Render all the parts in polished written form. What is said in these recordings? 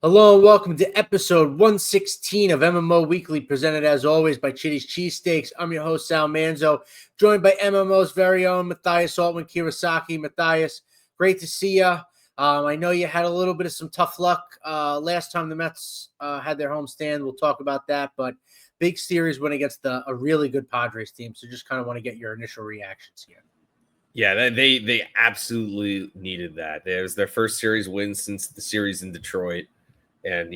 Hello and welcome to episode 116 of MMO Weekly, presented as always by Chitty's Cheesesteaks. I'm your host, Sal Manzo, joined by MMO's very own Mathias Altman-Kurosaki. Mathias, great to see you. I know you had a little bit of some tough luck last time the Mets had their homestand. We'll talk about that, but big series win against a really good Padres team. So just kind of want to get your initial reactions here. Yeah, they absolutely needed that. It was their first series win since the series in Detroit. And,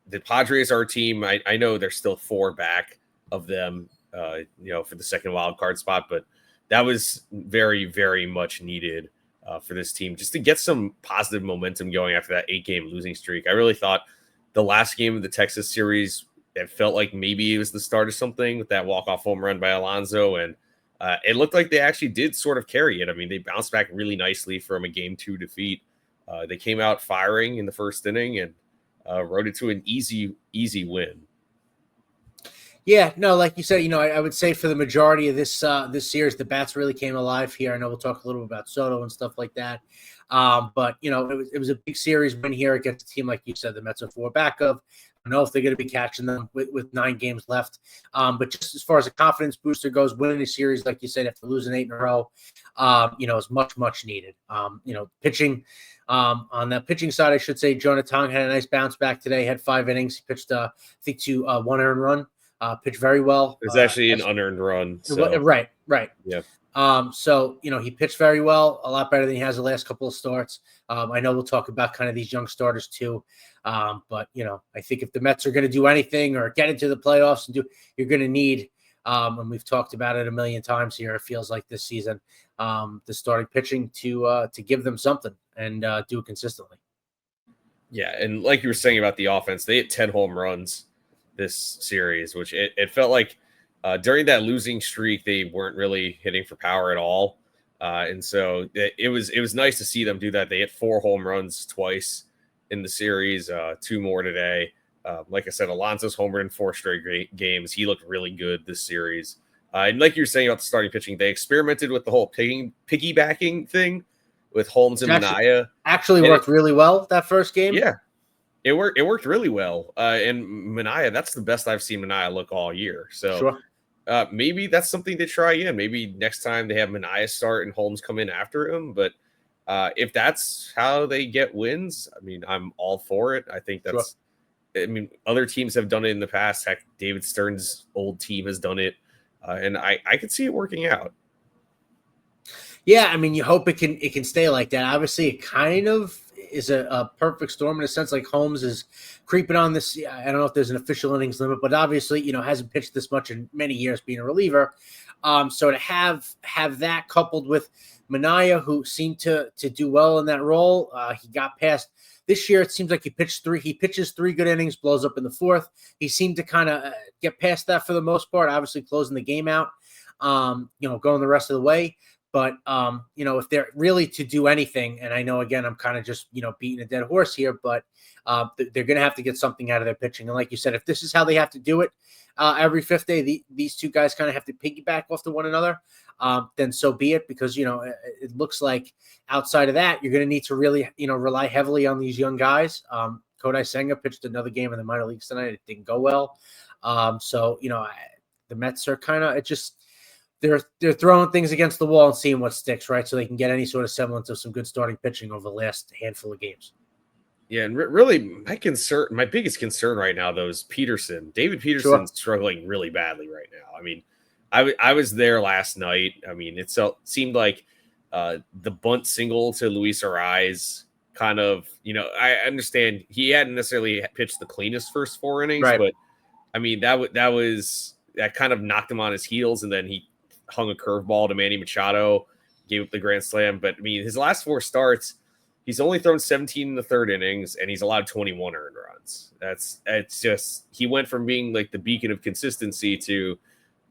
the Padres are a team. I know they're still 4 back of them, for the second wild card spot. But that was very, very much needed for this team just to get some positive momentum going after that 8-game losing streak. I really thought the last game of the Texas series, it felt like maybe it was the start of something with that walk-off home run by Alonso. And it looked like they actually did sort of carry it. I mean, they bounced back really nicely from a Game 2 defeat. They came out firing in the first inning and rode it to an easy win. Yeah, no, like you said, I would say for the majority of this series, the bats really came alive here. I know we'll talk a little bit about Soto and stuff like that. But it was a big series win here against a team, like you said, the Mets are 4 back of. I don't know if they're going to be catching them with 9 games left. But just as far as a confidence booster goes, winning a series, like you said, after losing 8 in a row, is much, much needed. Pitching on the pitching side, I should say, Jonah Tong had a nice bounce back today, had 5 innings. He pitched, I think, to 1 earned run. Pitched very well. It's actually an unearned run. So. Right. Yeah. So he pitched very well, a lot better than he has the last couple of starts. I know we'll talk about kind of these young starters too. But I think if the Mets are going to do anything or get into the playoffs you're going to need, and we've talked about it a million times here, it feels like this season, the starting pitching to give them something and do it consistently. Yeah. And like you were saying about the offense, they hit 10 home runs this series, which it felt like during that losing streak, they weren't really hitting for power at all. And so it was nice to see them do that. They hit 4 home runs twice in the series, 2 more today. Like I said, Alonso's homered in 4 straight games. He looked really good this series. And like you were saying about the starting pitching, they experimented with the whole piggybacking thing with Holmes and Minaya. Actually worked really well that first game. Yeah. It worked really well. And Minaya, that's the best I've seen Minaya look all year. So sure. Maybe that's something to try in. Maybe next time they have Minaya start and Holmes come in after him. But if that's how they get wins, I mean, I'm all for it. I think that's sure. I mean, other teams have done it in the past. Heck, David Stern's old team has done it. And I could see it working out. Yeah, I mean, you hope it can stay like that. Obviously, it kind of is a perfect storm in a sense. Like Holmes is creeping on this. I don't know if there's an official innings limit, but obviously, hasn't pitched this much in many years being a reliever. So to have that coupled with Minaya, who seemed to do well in that role, he got past. This year, it seems like he pitches 3 good innings, blows up in the 4th. He seemed to kind of get past that for the most part, obviously closing the game out, going the rest of the way. But, if they're really to do anything, and I know, again, I'm kind of just, beating a dead horse here, but they're going to have to get something out of their pitching. And like you said, if this is how they have to do it every 5th day, these 2 guys kind of have to piggyback off to one another, then so be it, because, it looks like outside of that, you're going to need to really, rely heavily on these young guys. Kodai Senga pitched another game in the minor leagues tonight. It didn't go well. The Mets are kind of, they're throwing things against the wall and seeing what sticks, right? So they can get any sort of semblance of some good starting pitching over the last handful of games. Yeah, and really my biggest concern right now, though, is Peterson. David Peterson's struggling really badly right now. I mean, I was there last night. I mean, it seemed like the bunt single to Luis Arraez kind of, I understand he hadn't necessarily pitched the cleanest first 4 innings, right. But I mean, that kind of knocked him on his heels, and then he hung a curveball to Manny Machado, gave up the grand slam. But I mean, his last 4 starts, he's only thrown 17 in the 3rd innings, and he's allowed 21 earned runs. It's just, he went from being like the beacon of consistency to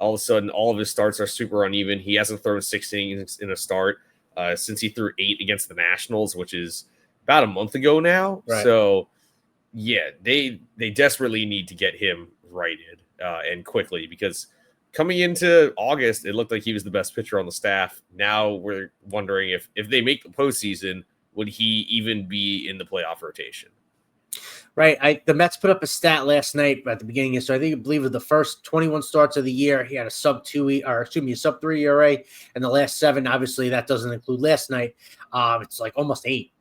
all of a sudden all of his starts are super uneven. He hasn't thrown 6 innings in a start since he threw 8 against the Nationals, which is about a month ago now. Right. So yeah, they desperately need to get him righted and quickly, because coming into August, it looked like he was the best pitcher on the staff. Now we're wondering if they make the postseason, would he even be in the playoff rotation? Right. The Mets put up a stat last night at the beginning of, so I believe of the first 21 starts of the year, he had a a sub 3 ERA, and the last 7, obviously that doesn't include last night. It's like almost 8.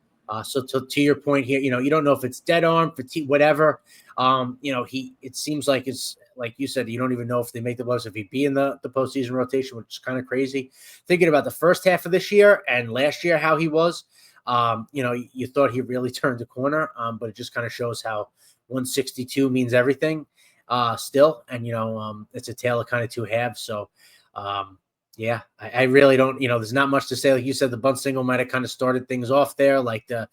So to your point here, you don't know if it's dead arm, fatigue, whatever. It seems like it's like you said, you don't even know if they make the playoffs, if he'd be in the postseason rotation, which is kind of crazy. Thinking about the first half of this year and last year, how he was. You thought he really turned the corner, but it just kind of shows how 162 means everything still. And, it's a tale of kind of two halves. So, yeah, I really don't, there's not much to say. Like you said, the bunt single might have kind of started things off there. Like the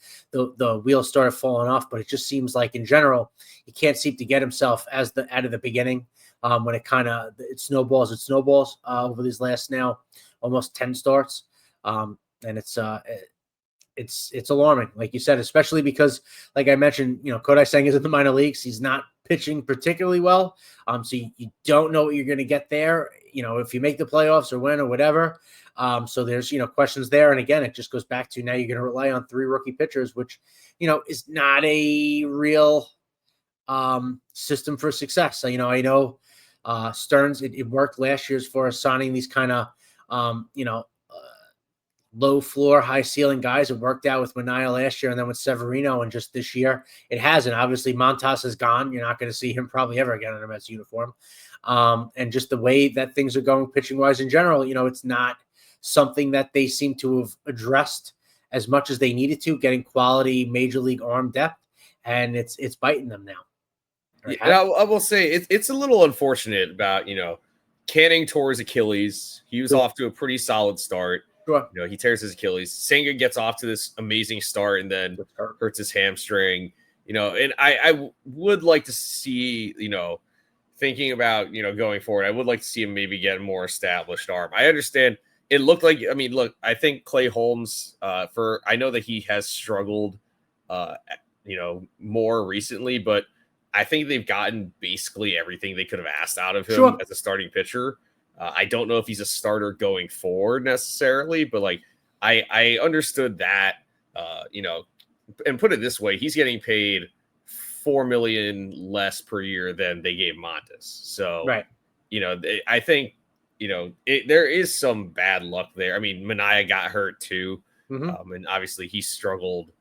wheels started falling off, but it just seems like in general, he can't seem to get himself out of the beginning. When it snowballs over these last now almost 10 starts. And it's alarming, like you said, especially because, like I mentioned, Kodai Senga is in the minor leagues. He's not pitching particularly well. So you don't know what you're going to get there, if you make the playoffs or win or whatever. So there's, questions there. And again, it just goes back to now you're going to rely on 3 rookie pitchers, which, is not a real system for success. So, I know Stearns, it worked last year as far as signing these kind of, low floor, high ceiling guys. It worked out with Manaea last year and then with Severino, and just this year it hasn't. Obviously, Montas is gone. You're not going to see him probably ever again in a Mets uniform. And just the way that things are going pitching wise in general, it's not something that they seem to have addressed as much as they needed to, getting quality major league arm depth, and it's biting them now. Right? Yeah, I will say it's a little unfortunate about, Canning tore his Achilles. He was off to a pretty solid start. Sure. He tears his Achilles. Senga gets off to this amazing start and then hurts his hamstring. And I would like to see, thinking about, going forward, I would like to see him maybe get a more established arm. I understand it looked like, I think Clay Holmes, I know that he has struggled, more recently, but I think they've gotten basically everything they could have asked out of him as a starting pitcher. I don't know if he's a starter going forward necessarily, but I understood that, and put it this way, he's getting paid $4 million less per year than they gave Montas. So, right. I think, there is some bad luck there. I mean, Manaea got hurt too. Mm-hmm. And obviously he struggled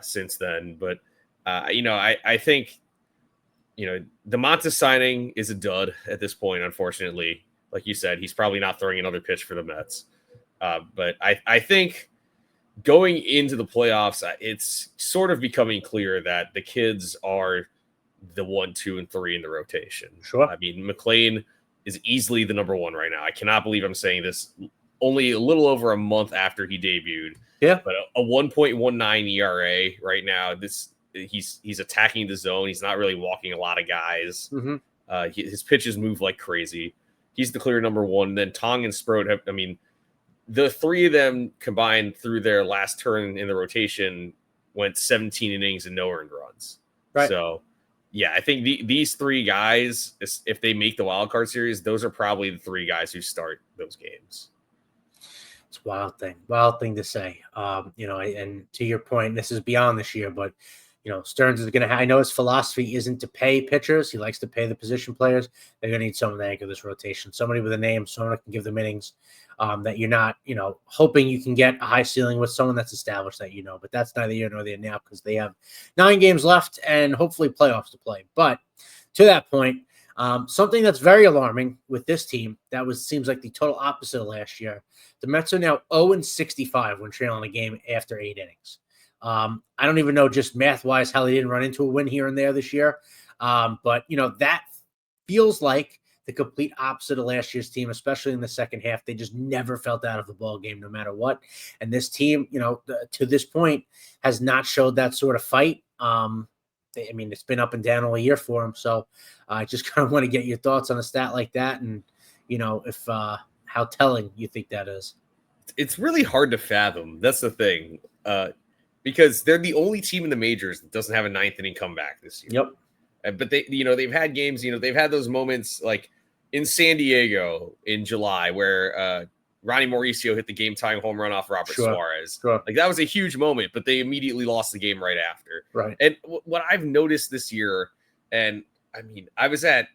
since then, but I think, the Montas signing is a dud at this point, unfortunately. Like you said, he's probably not throwing another pitch for the Mets. But I think going into the playoffs, it's sort of becoming clear that the kids are the 1, 2, and 3 in the rotation. Sure. I mean, McLean is easily the number 1 right now. I cannot believe I'm saying this only a little over a month after he debuted. Yeah. But a 1.19 ERA right now. He's attacking the zone. He's not really walking a lot of guys. Mm-hmm. His pitches move like crazy. He's the clear number 1. Then Tong and Sproat have, the 3 of them combined through their last turn in the rotation went 17 innings and no earned runs. Right. So, yeah, I think these 3 guys, if they make the wild card series, those are probably the 3 guys who start those games. It's a wild thing to say. And to your point, this is beyond this year, but Stearns is going to I know his philosophy isn't to pay pitchers. He likes to pay the position players. They're going to need someone to anchor this rotation. Somebody with a name, someone that can give them innings, that you're not, hoping you can get a high ceiling with someone that's established that, but that's neither here nor there now because they have 9 games left and hopefully playoffs to play. But to that point, something that's very alarming with this team seems like the total opposite of last year. The Mets are now 0-65 when trailing a game after 8 innings. I don't even know just math-wise how they didn't run into a win here and there this year. But, that feels like the complete opposite of last year's team, especially in the second half. They just never felt out of the ball game no matter what. And this team, to this point, has not showed that sort of fight. It's been up and down all year for them. So I just kind of want to get your thoughts on a stat like that and, if how telling you think that is. It's really hard to fathom. That's the thing. Because they're the only team in the majors that doesn't have a 9th inning comeback this year. Yep. But they've had games, they've had those moments like in San Diego in July where Ronnie Mauricio hit the game-tying home run off Robert Suarez. Sure. Like, that was a huge moment, but they immediately lost the game right after. Right. And what I've noticed this year, and I mean, I was at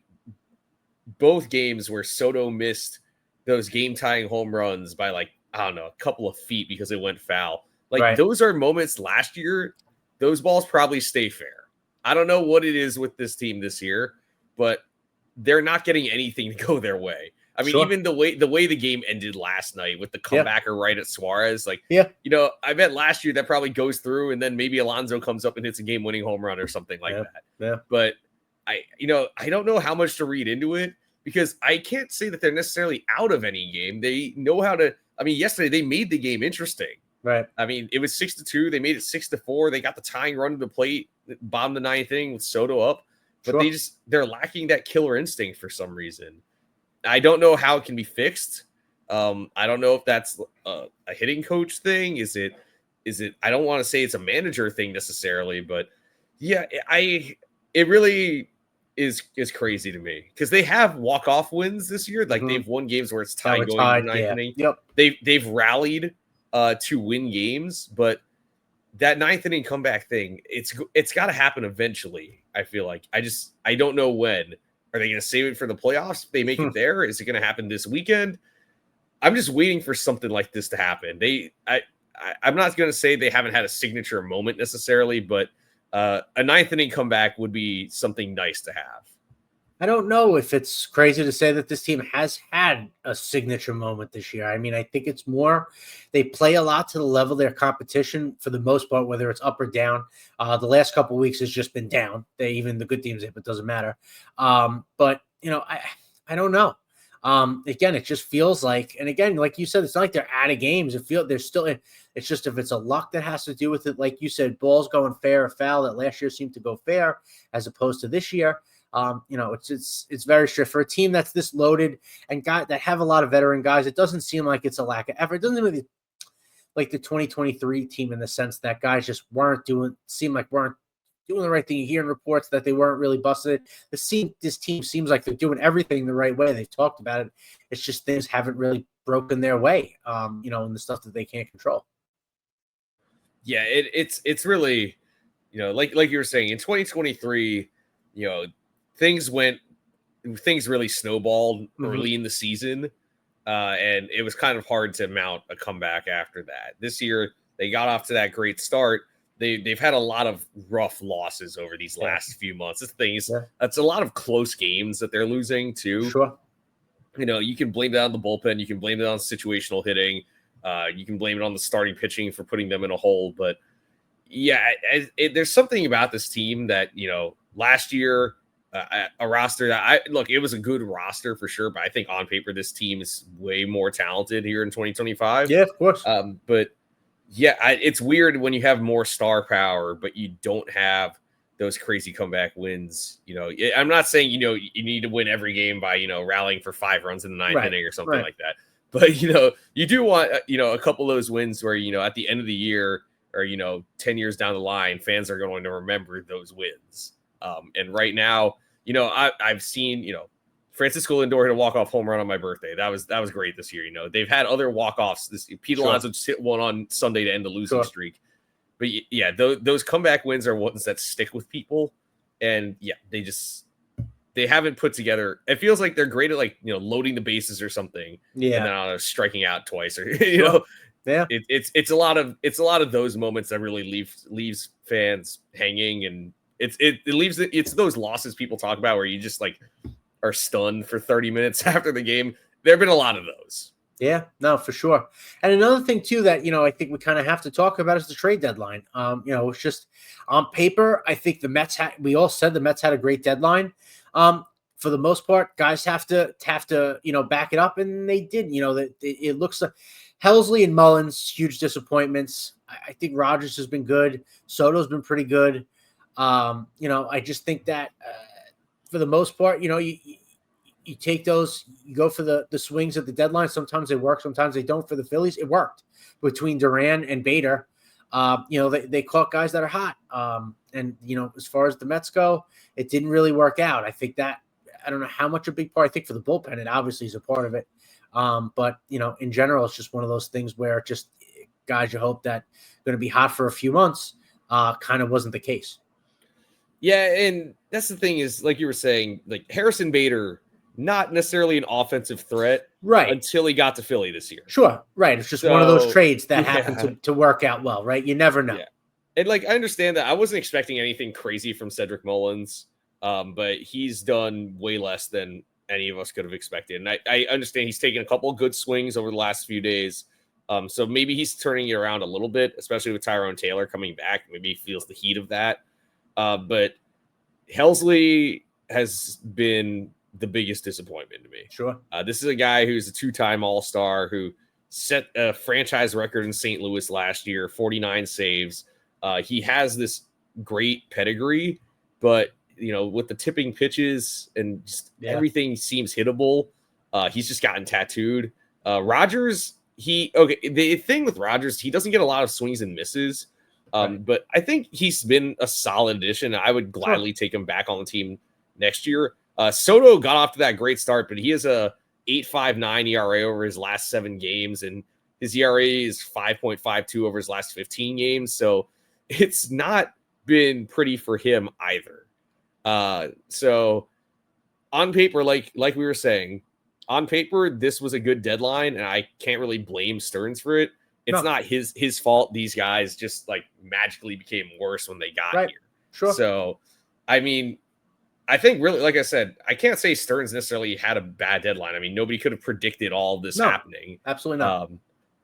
both games where Soto missed those game-tying home runs by, like, I don't know, a couple of feet because it went foul. Like, those are moments last year. Those balls probably stay fair. I don't know what it is with this team this year, but they're not getting anything to go their way. I mean, even the way the game ended last night with the comebacker right at Suarez, like, you know, I bet last year that probably goes through, and then maybe Alonso comes up and hits a game-winning home run or something like that. Yeah. But I don't know how much to read into it, because I can't say that they're necessarily out of any game. They know how to. I mean, yesterday they made the game interesting. Right. I mean, it was 6-2. They made it 6-4. They got the tying run to the plate, bombed the ninth inning with Soto up, but they're lacking that killer instinct for some reason. I don't know how it can be fixed. I don't know if that's a hitting coach thing. Is it? I don't want to say it's a manager thing necessarily, but yeah, it really is crazy to me, because they have walk-off wins this year. Like, they've won games where it's tied going to the ninth inning. They've rallied to win games, but that ninth inning comeback thing, it's got to happen eventually. I feel like I don't know when. Are they going to save it for the playoffs? If they make it there, is it going to happen this weekend? I'm just waiting for something like this to happen. I'm not going to say they haven't had a signature moment necessarily, but a ninth inning comeback would be something nice to have. I don't know if it's crazy to say that this team has had a signature moment this year. I mean, I think it's more they play a lot to the level of their competition for the most part, whether it's up or down. The last couple of weeks has just been down. Even the good teams, it doesn't matter. But, you know, I don't know. Again, it just feels like, and again, like you said, it's not like they're out of games. They're still in. It's just if it's a luck that has to do with it, like you said, balls going fair or foul that last year seemed to go fair as opposed to this year. You know, it's very strict for a team that's this loaded and that have a lot of veteran guys. It doesn't seem like it's a lack of effort. It doesn't really like the 2023 team in the sense that guys just weren't doing the right thing. You hear in reports that they weren't really busted. This team seems like they're doing everything the right way. They've talked about it. It's just things haven't really broken their way, you know, in the stuff that they can't control. Yeah, it's really, you know, like you were saying, in 2023, you know, things really snowballed early in the season, and it was kind of hard to mount a comeback after that. This year, they got off to that great start. They've had a lot of rough losses over these last few months. That's a lot of close games that they're losing too. Sure. You know, you can blame it on the bullpen. You can blame it on situational hitting. You can blame it on the starting pitching for putting them in a hole. But yeah, there's something about this team that, you know, last year, a roster that it was a good roster for sure, but I think on paper this team is way more talented here in 2025. Yeah, of course. But yeah, it's weird when you have more star power, but you don't have those crazy comeback wins. You know, I'm not saying, you know, you need to win every game by, you know, rallying for 5 runs in the ninth inning or something like that. But, you know, you do want, you know, a couple of those wins where, you know, at the end of the year or, you know, 10 years down the line, fans are going to remember those wins. And right now, you know, I've seen, you know, Francisco Lindor hit a walk-off home run on my birthday. That was great this year. You know, they've had other walk-offs. Pete Alonso just hit one on Sunday to end the losing streak. But yeah, those comeback wins are ones that stick with people. And yeah, they haven't put together. It feels like they're great at, like, you know, loading the bases or something. Yeah. And then striking out twice, or, you know, it's a lot of those moments that really leaves fans hanging, and it's those losses people talk about where you just like are stunned for 30 minutes after the game. There have been a lot of those. Yeah, no, for sure. And another thing too that, you know, I think we kind of have to talk about is the trade deadline. You know, it's just on paper, I think we all said the Mets had a great deadline. For the most part, guys have to, you know, back it up, and they did. You know, it looks like Helsley and Mullins, huge disappointments. I think Rogers has been good. Soto's been pretty good. You know, I just think that for the most part, you know, you take those, you go for the swings at the deadline. Sometimes they work, sometimes they don't. For the Phillies, it worked between Duran and Bader. You know, they caught guys that are hot. And, you know, as far as the Mets go, it didn't really work out. I think that I don't know how much a big part. I think for the bullpen, it obviously is a part of it. But in general, it's just one of those things where just guys, you hope that going to be hot for a few months. Kind of wasn't the case. Yeah, and that's the thing is, like you were saying, like Harrison Bader, not necessarily an offensive threat, right, until he got to Philly this year. Sure, right. It's just one of those trades that happened to work out well, right? You never know. Yeah. And like I understand that I wasn't expecting anything crazy from Cedric Mullins, but he's done way less than any of us could have expected. And I understand he's taken a couple of good swings over the last few days. So maybe he's turning it around a little bit, especially with Tyrone Taylor coming back. Maybe he feels the heat of that. But Helsley has been the biggest disappointment to me. Sure. This is a guy who's a two-time All-Star who set a franchise record in St. Louis last year, 49 saves. He has this great pedigree, but with the tipping pitches and just everything seems hittable. He's just gotten tattooed. Rogers, the thing with Rogers, he doesn't get a lot of swings and misses. But I think he's been a solid addition. I would gladly take him back on the team next year. Soto got off to that great start, but he has a 8.59 ERA over his last 7 games, and his ERA is 5.52 over his last 15 games. So it's not been pretty for him either. So on paper, like we were saying, on paper, this was a good deadline, and I can't really blame Stearns for it. It's not his fault. These guys just like magically became worse when they got here. Sure. So, I mean, I think really, like I said, I can't say Stearns necessarily had a bad deadline. I mean, nobody could have predicted all of this happening. Absolutely not.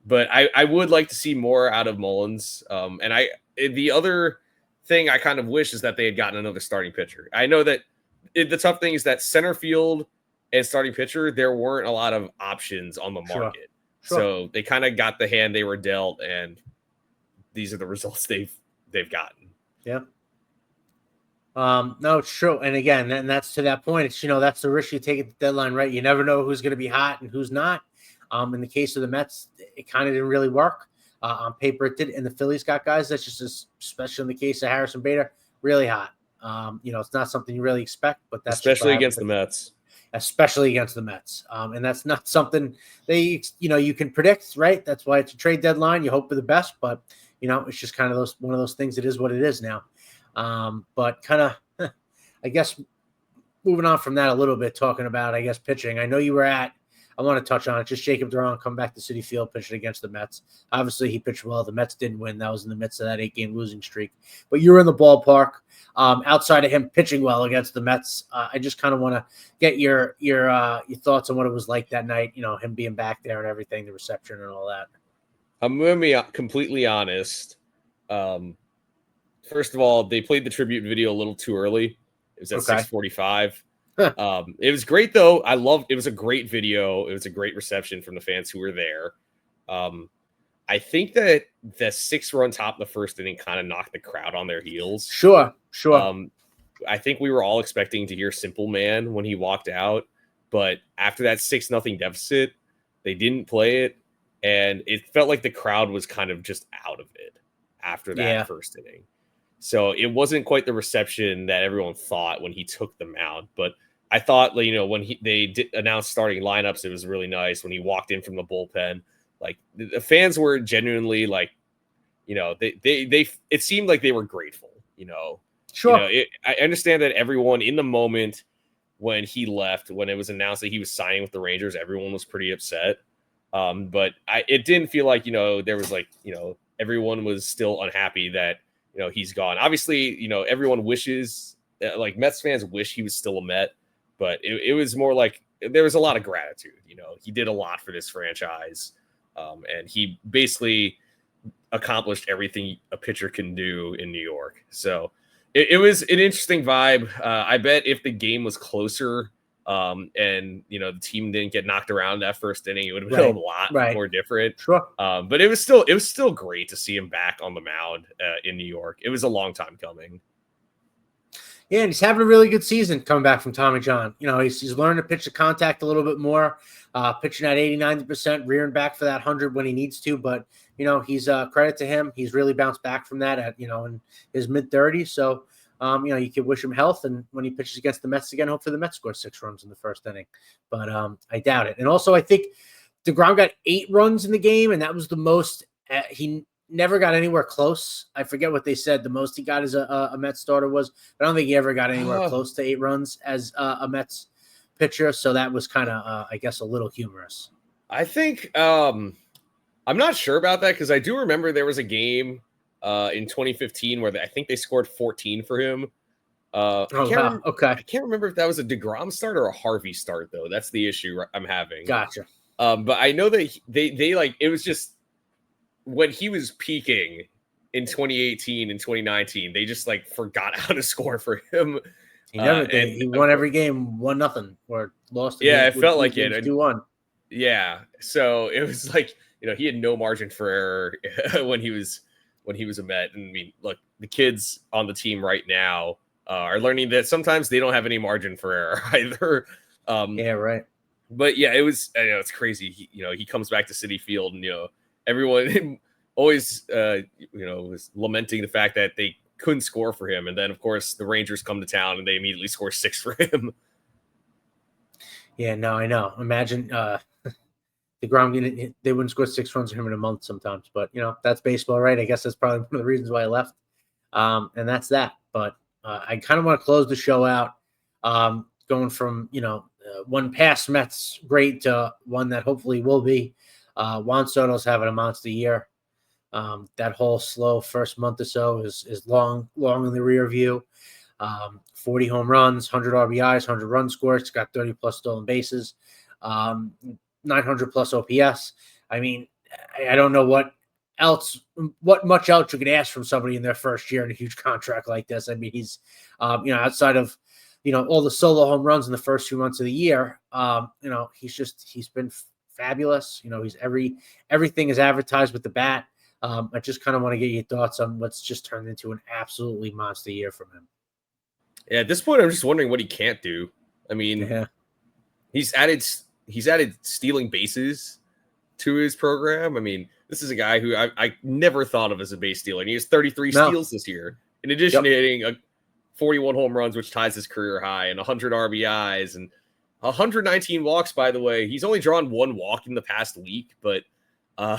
But I would like to see more out of Mullins. And the other thing I kind of wish is that they had gotten another starting pitcher. I know that the tough thing is that center field and starting pitcher, there weren't a lot of options on the market. Sure. So they kind of got the hand they were dealt, and these are the results they've gotten. Yeah. No, it's true. And again, and that's to that point. It's that's the risk you take at the deadline, right? You never know who's going to be hot and who's not. In the case of the Mets, it kind of didn't really work. On paper, it did, and the Phillies got guys that's just especially in the case of Harrison Bader, really hot. It's not something you really expect, but that's especially against the Mets. Especially against the Mets. And that's not something you can predict, right? That's why it's a trade deadline. You hope for the best, but it's just kind of one of those things. It is what it is now. But kind of, I guess, moving on from that a little bit, talking about, I guess, pitching. I know you were I want to touch on it. Just Jacob Duran come back to Citi Field pitching against the Mets. Obviously, he pitched well. The Mets didn't win. That was in the midst of that 8-game losing streak. But you were in the ballpark. Outside of him pitching well against the Mets, I just kind of want to get your thoughts on what it was like that night. Him being back there and everything, the reception and all that. I'm going to be completely honest. First of all, they played the tribute video a little too early. It was at 6:45. It was great though. It was a great video. It was a great reception from the fans who were there. I think that the 6-run top of the first inning kind of knocked the crowd on their heels. Sure. I think we were all expecting to hear Simple Man when he walked out, but after that 6-0 deficit, they didn't play it, and it felt like the crowd was kind of just out of it after that first inning. So it wasn't quite the reception that everyone thought when he took the mound, but I thought, when they announced starting lineups, it was really nice when he walked in from the bullpen. Like the fans were genuinely it seemed like they were grateful. Sure. I understand that everyone in the moment when he left, when it was announced that he was signing with the Rangers, everyone was pretty upset. But it didn't feel like there was everyone was still unhappy that he's gone. Obviously, everyone wishes Mets fans wish he was still a Met. But it was more like there was a lot of gratitude. He did a lot for this franchise, and he basically accomplished everything a pitcher can do in New York. So it was an interesting vibe. I bet if the game was closer and the team didn't get knocked around that first inning, it would have been a lot more different. Sure. But it was still great to see him back on the mound in New York. It was a long time coming. Yeah, and he's having a really good season coming back from Tommy John. He's learned to pitch the contact a little bit more, pitching at 80-90%, rearing back for that 100 when he needs to. But, he's credit to him. He's really bounced back from that at, in his mid-30s. So, You could wish him health, and when he pitches against the Mets again, hopefully the Mets score 6 runs in the first inning. But I doubt it. And also, I think DeGrom got 8 runs in the game, and that was the most. He never got anywhere close. I forget what they said. The most he got as a Mets starter was. I don't think he ever got anywhere close to 8 runs as a Mets pitcher. So that was kind of, I guess, a little humorous. I think I'm not sure about that because I do remember there was a game in 2015 where I think they scored 14 for him. Okay. I can't remember if that was a DeGrom start or a Harvey start, though. That's the issue I'm having. Gotcha. But I know that they like it was just when he was peaking in 2018 and 2019, they just like forgot how to score for him. He never did. He won every game 1-0 or lost. Yeah, it felt like it 2-1. Yeah, so it was like he had no margin for error when he was a Met. And I mean, look, the kids on the team right now are learning that sometimes they don't have any margin for error either. Yeah, right. But yeah, it's crazy. He comes back to Citi Field, and everyone always was lamenting the fact that they couldn't score for him, and then of course the Rangers come to town and they immediately score 6 for him. Yeah, no, I know. Imagine DeGrom they wouldn't score 6 runs for him in a month sometimes, but that's baseball, right? I guess that's probably one of the reasons why I left. And that's that. But I kind of want to close the show out, going from one past Mets great to one that hopefully will be. Juan Soto's having a monster year. That whole slow first month or so is long in the rear view. 40 home runs, 100 RBIs, 100 run scores. It's got 30 plus stolen bases, 900 plus OPS. I mean, I don't know what much else you could ask from somebody in their first year in a huge contract like this. I mean, he's, outside of, all the solo home runs in the first few months of the year, he's been fabulous. He's everything is advertised with the bat. I just kind of want to get your thoughts on what's just turned into an absolutely monster year from him. Yeah, at this point, I'm just wondering what he can't do. I mean, he's added stealing bases to his program. I mean, this is a guy who I never thought of as a base stealer. And he has 33 steals this year, in addition to hitting 41 home runs, which ties his career high, and 100 RBIs and 119 walks. By the way, he's only drawn 1 walk in the past week, but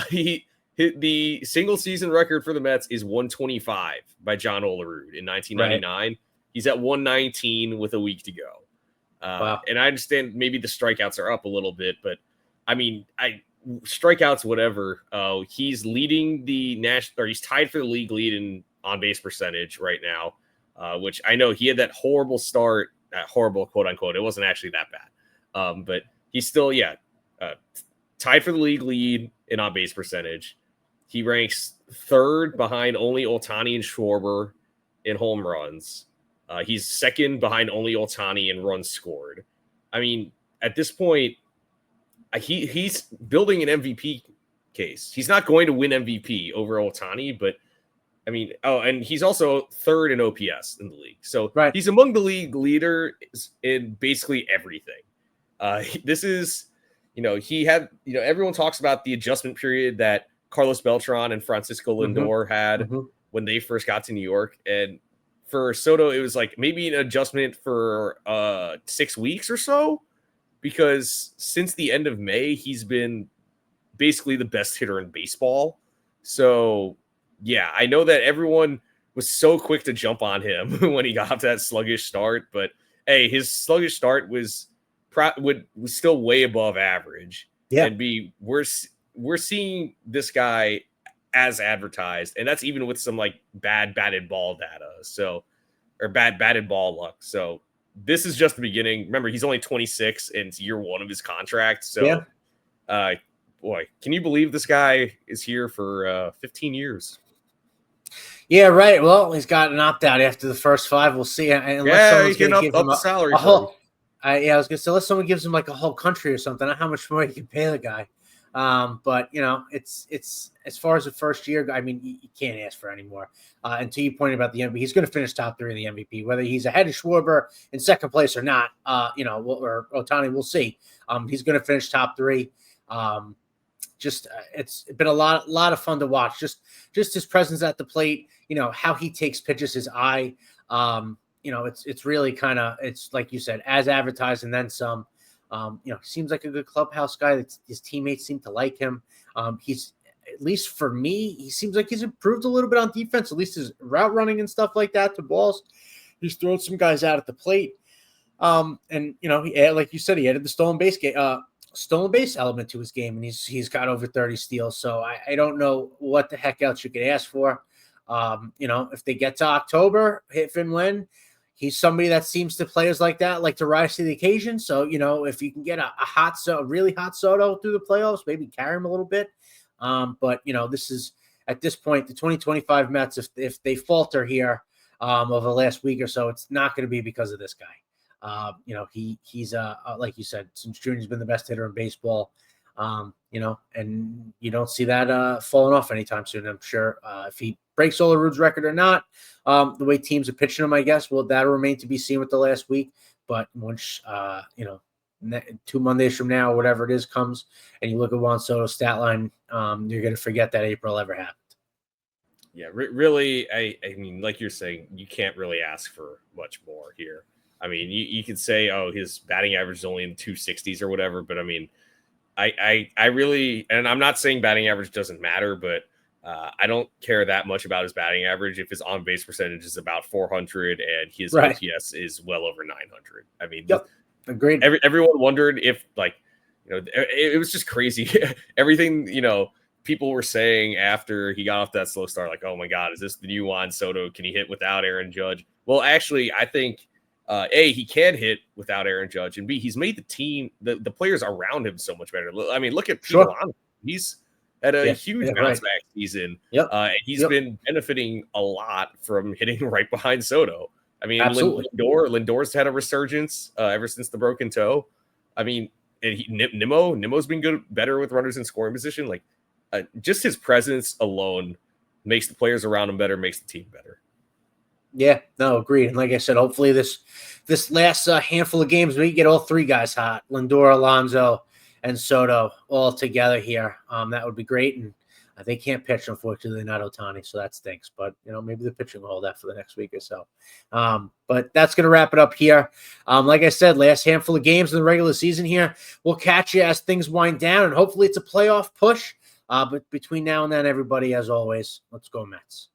he hit the single season record for the Mets is 125 by John Olerud in 1999. Right. He's at 119 with a week to go. Wow. And I understand maybe the strikeouts are up a little bit, but I mean, strikeouts, whatever. He's leading the national, or he's tied for the league lead in on base percentage right now, which I know he had that horrible start, that horrible quote unquote. It wasn't actually that bad. But he's still, tied for the league lead in on base percentage. He ranks 3rd behind only Ohtani and Schwarber in home runs. He's 2nd behind only Ohtani in runs scored. I mean, at this point, he's building an MVP case. He's not going to win MVP over Ohtani, but I mean, and he's also 3rd in OPS in the league. So He's among the league leaders in basically everything. This is, he had, everyone talks about the adjustment period that Carlos Beltran and Francisco Lindor had when they first got to New York. And for Soto, it was like maybe an adjustment for 6 weeks or so, because since the end of May, he's been basically the best hitter in baseball. So, yeah, I know that everyone was so quick to jump on him when he got off that sluggish start. But, hey, his sluggish start was still way above average. Yeah. And we're seeing this guy as advertised, and that's even with some like bad batted ball data, or bad batted ball luck. So this is just the beginning. Remember, he's only 26 and it's year 1 of his contract. So, boy, can you believe this guy is here for 15 years? Yeah, right. Well, he's got an opt out after the first 5. We'll see. Unless someone's going to give him the salary. I was going to say, unless someone gives him like a whole country or something, how much more you can pay the guy. But it's as far as the first year, I mean, you can't ask for any more. Until you pointed about the MVP, he's going to finish top 3 in the MVP, whether he's ahead of Schwarber in 2nd place or not. Or Ohtani, we'll see. He's going to finish top 3. It's been a lot of fun to watch. Just his presence at the plate. How he takes pitches, his eye. It's really kind of, it's like you said, as advertised and then some. Seems like a good clubhouse guy. His teammates seem to like him. He's, at least for me, he seems like he's improved a little bit on defense, at least his route running and stuff like that to balls. He's thrown some guys out at the plate. Like you said, he added the stolen base element to his game, and he's got over 30 steals. So I don't know what the heck else you could ask for. If they get to October, if and when, he's somebody that seems to players like that like to rise to the occasion. So, if you can get a really hot Soto through the playoffs, maybe carry him a little bit. But this is, at this point, the 2025 Mets, if they falter here over the last week or so, it's not going to be because of this guy. He's like you said, since Junior's been the best hitter in baseball, and you don't see that falling off anytime soon. I'm sure if he breaks Olerud's record or not, the way teams are pitching him, I guess, well, that'll remain to be seen with the last week. But once 2 Mondays from now, whatever it is, comes and you look at Juan Soto's stat line, you're going to forget that April ever happened. Yeah, really, I mean, like you're saying, you can't really ask for much more here. I mean, you could say, oh, his batting average is only in the 260s or whatever, but I mean, I really, and I'm not saying batting average doesn't matter, but I don't care that much about his batting average if his on-base percentage is about 400 and his OPS is well over 900. I mean, yep. Agreed. Everyone wondered if, it was just crazy. Everything, people were saying after he got off that slow start, like, oh my God, is this the new Juan Soto? Can he hit without Aaron Judge? Well, actually, I think A, he can hit without Aaron Judge, and B, he's made the team, the players around him so much better. I mean, look at Pete Alonso. He's had a huge bounce back season. Yep. And he's been benefiting a lot from hitting right behind Soto. I mean, Lindor's had a resurgence ever since the broken toe. I mean, and Nimmo's been better with runners in scoring position. Like, just his presence alone makes the players around him better, makes the team better. Yeah, no, agreed. And like I said, hopefully this last handful of games, we get all three guys hot: Lindor, Alonso, and Soto all together here. That would be great. And they can't pitch, unfortunately, not Ohtani, so that stinks. But maybe the pitching will hold that for the next week or so. But that's going to wrap it up here. Like I said, last handful of games in the regular season here. We'll catch you as things wind down, and hopefully it's a playoff push. But between now and then, everybody, as always, let's go Mets.